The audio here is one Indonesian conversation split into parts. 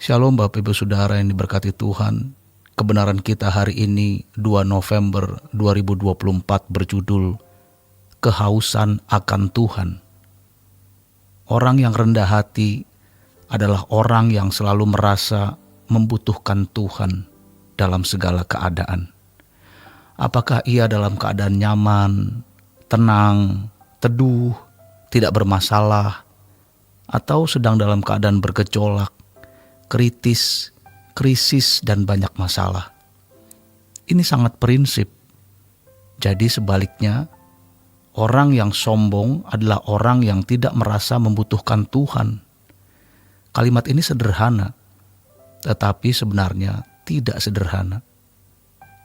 Shalom Bapak Ibu Saudara yang diberkati Tuhan. Kebenaran kita hari ini 2 November 2024 berjudul Kehausan akan Tuhan. Orang yang rendah hati adalah orang yang selalu merasa membutuhkan Tuhan dalam segala keadaan. Apakah ia dalam keadaan nyaman, tenang, teduh, tidak bermasalah, atau sedang dalam keadaan bergejolak, kritis, krisis, dan banyak masalah. Ini sangat prinsip. Jadi sebaliknya, orang yang sombong adalah orang yang tidak merasa membutuhkan Tuhan. Kalimat ini sederhana, tetapi sebenarnya tidak sederhana.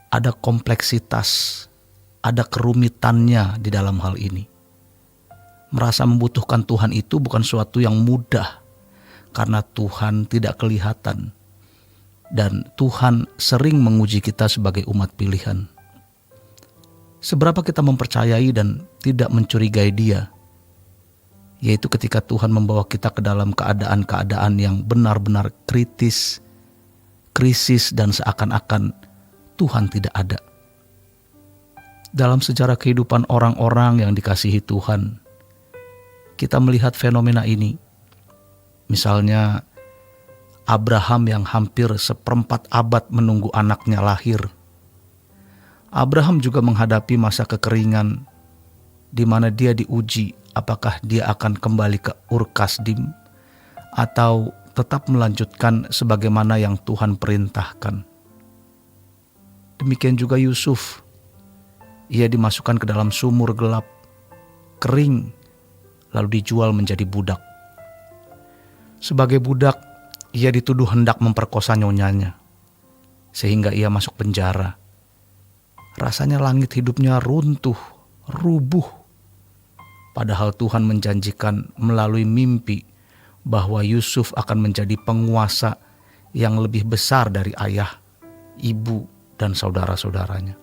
Ada kompleksitas, ada kerumitannya di dalam hal ini. Merasa membutuhkan Tuhan itu bukan suatu yang mudah, karena Tuhan tidak kelihatan. Dan Tuhan sering menguji kita sebagai umat pilihan. Seberapa kita mempercayai dan tidak mencurigai Dia, yaitu ketika Tuhan membawa kita ke dalam keadaan-keadaan yang benar-benar kritis, krisis, dan seakan-akan Tuhan tidak ada. Dalam sejarah kehidupan orang-orang yang dikasihi Tuhan, kita melihat fenomena ini. Misalnya Abraham yang hampir 1/4 abad menunggu anaknya lahir. Abraham juga menghadapi masa kekeringan di mana dia diuji apakah dia akan kembali ke Ur Kasdim atau tetap melanjutkan sebagaimana yang Tuhan perintahkan. Demikian juga Yusuf. Ia dimasukkan ke dalam sumur gelap, kering, lalu dijual menjadi budak. Sebagai budak, ia dituduh hendak memperkosa nyonyanya, sehingga ia masuk penjara. Rasanya langit hidupnya runtuh, rubuh. Padahal Tuhan menjanjikan melalui mimpi bahwa Yusuf akan menjadi penguasa yang lebih besar dari ayah, ibu, dan saudara-saudaranya.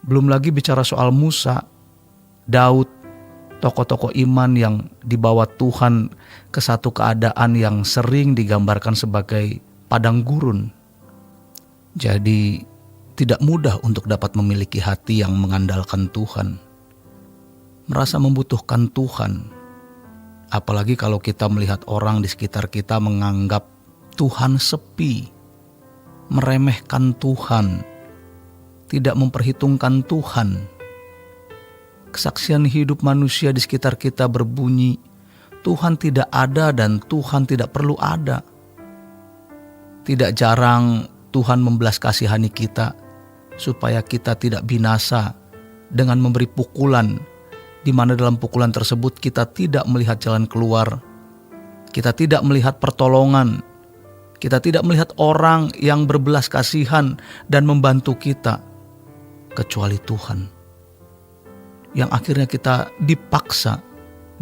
Belum lagi bicara soal Musa, Daud, tokoh-tokoh iman yang dibawa Tuhan ke satu keadaan yang sering digambarkan sebagai padang gurun. Jadi tidak mudah untuk dapat memiliki hati yang mengandalkan Tuhan, merasa membutuhkan Tuhan. Apalagi kalau kita melihat orang di sekitar kita menganggap Tuhan sepi, meremehkan Tuhan, tidak memperhitungkan Tuhan. Kesaksian hidup manusia di sekitar kita berbunyi, Tuhan tidak ada dan Tuhan tidak perlu ada. Tidak jarang Tuhan membelas kasihani kita supaya kita tidak binasa dengan memberi pukulan, di mana dalam pukulan tersebut kita tidak melihat jalan keluar, kita tidak melihat pertolongan, kita tidak melihat orang yang berbelas kasihan dan membantu kita, kecuali Tuhan. Yang akhirnya kita dipaksa,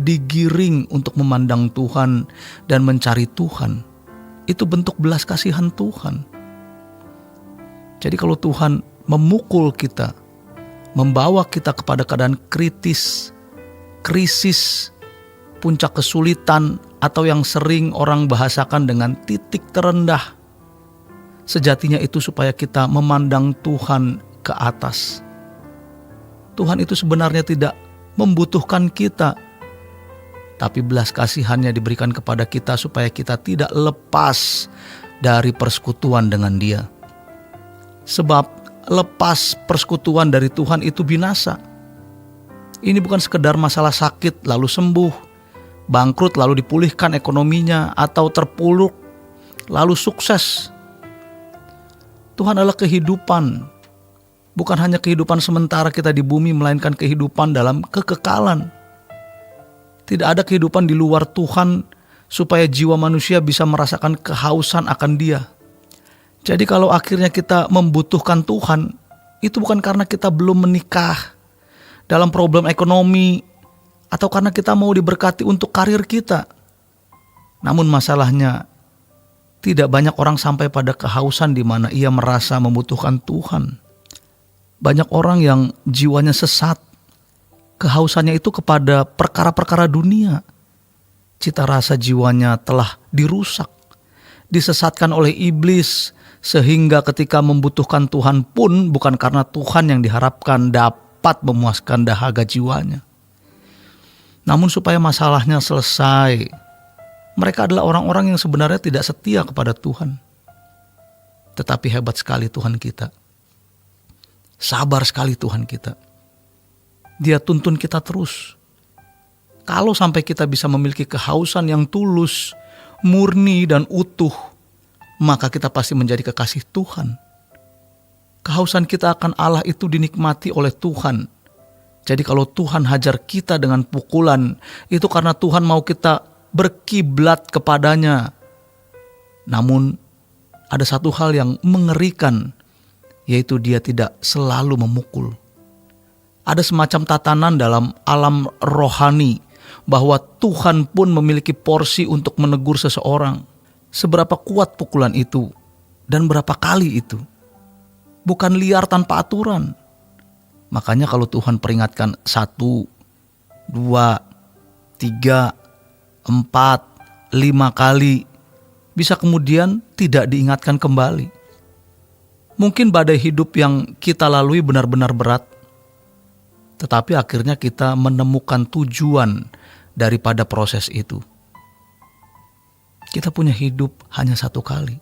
digiring untuk memandang Tuhan dan mencari Tuhan. Itu bentuk belas kasihan Tuhan. Jadi kalau Tuhan memukul kita, membawa kita kepada keadaan kritis, krisis, puncak kesulitan, atau yang sering orang bahasakan dengan titik terendah, sejatinya itu supaya kita memandang Tuhan ke atas. Tuhan itu sebenarnya tidak membutuhkan kita, tapi belas kasihannya diberikan kepada kita supaya kita tidak lepas dari persekutuan dengan Dia. Sebab lepas persekutuan dari Tuhan itu binasa. Ini bukan sekedar masalah sakit lalu sembuh, bangkrut lalu dipulihkan ekonominya, atau terpuruk lalu sukses. Tuhan adalah kehidupan. Bukan hanya kehidupan sementara kita di bumi, melainkan kehidupan dalam kekekalan. Tidak ada kehidupan di luar Tuhan supaya jiwa manusia bisa merasakan kehausan akan Dia. Jadi kalau akhirnya kita membutuhkan Tuhan, itu bukan karena kita belum menikah, dalam problem ekonomi, atau karena kita mau diberkati untuk karir kita. Namun masalahnya, tidak banyak orang sampai pada kehausan di mana ia merasa membutuhkan Tuhan. Banyak orang yang jiwanya sesat, kehausannya itu kepada perkara-perkara dunia. Cita rasa jiwanya telah dirusak disesatkan oleh iblis, sehingga ketika membutuhkan Tuhan pun bukan karena Tuhan yang diharapkan dapat memuaskan dahaga jiwanya. Namun supaya masalahnya selesai, mereka adalah orang-orang yang sebenarnya tidak setia kepada Tuhan. Tetapi hebat sekali Tuhan kita. Sabar sekali Tuhan kita. Dia tuntun kita terus. Kalau sampai kita bisa memiliki kehausan yang tulus, murni dan utuh, maka kita pasti menjadi kekasih Tuhan. Kehausan kita akan Allah itu dinikmati oleh Tuhan. Jadi kalau Tuhan hajar kita dengan pukulan, itu karena Tuhan mau kita berkiblat kepadanya. Namun ada satu hal yang mengerikan, yaitu Dia tidak selalu memukul. Ada semacam tatanan dalam alam rohani, bahwa Tuhan pun memiliki porsi untuk menegur seseorang. Seberapa kuat pukulan itu dan berapa kali itu. Bukan liar tanpa aturan. Makanya kalau Tuhan peringatkan 1, 2, 3, 4, 5 kali, bisa kemudian tidak diingatkan kembali. Mungkin badai hidup yang kita lalui benar-benar berat, tetapi akhirnya kita menemukan tujuan daripada proses itu. Kita punya hidup hanya satu kali.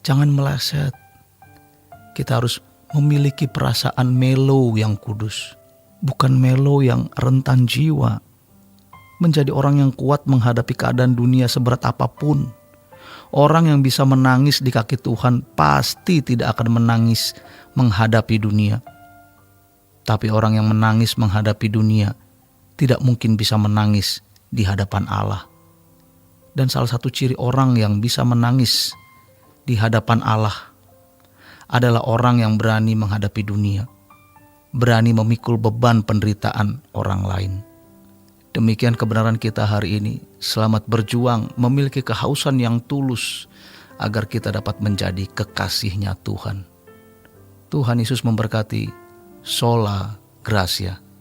Jangan meleset. Kita harus memiliki perasaan melo yang kudus, bukan melo yang rentan jiwa. Menjadi orang yang kuat menghadapi keadaan dunia seberat apapun. Orang yang bisa menangis di kaki Tuhan pasti tidak akan menangis menghadapi dunia. Tapi orang yang menangis menghadapi dunia tidak mungkin bisa menangis di hadapan Allah. Dan salah satu ciri orang yang bisa menangis di hadapan Allah adalah orang yang berani menghadapi dunia, berani memikul beban penderitaan orang lain. Demikian kebenaran kita hari ini. Selamat berjuang memiliki kehausan yang tulus agar kita dapat menjadi kekasihnya Tuhan. Tuhan Yesus memberkati. Sola Gracia.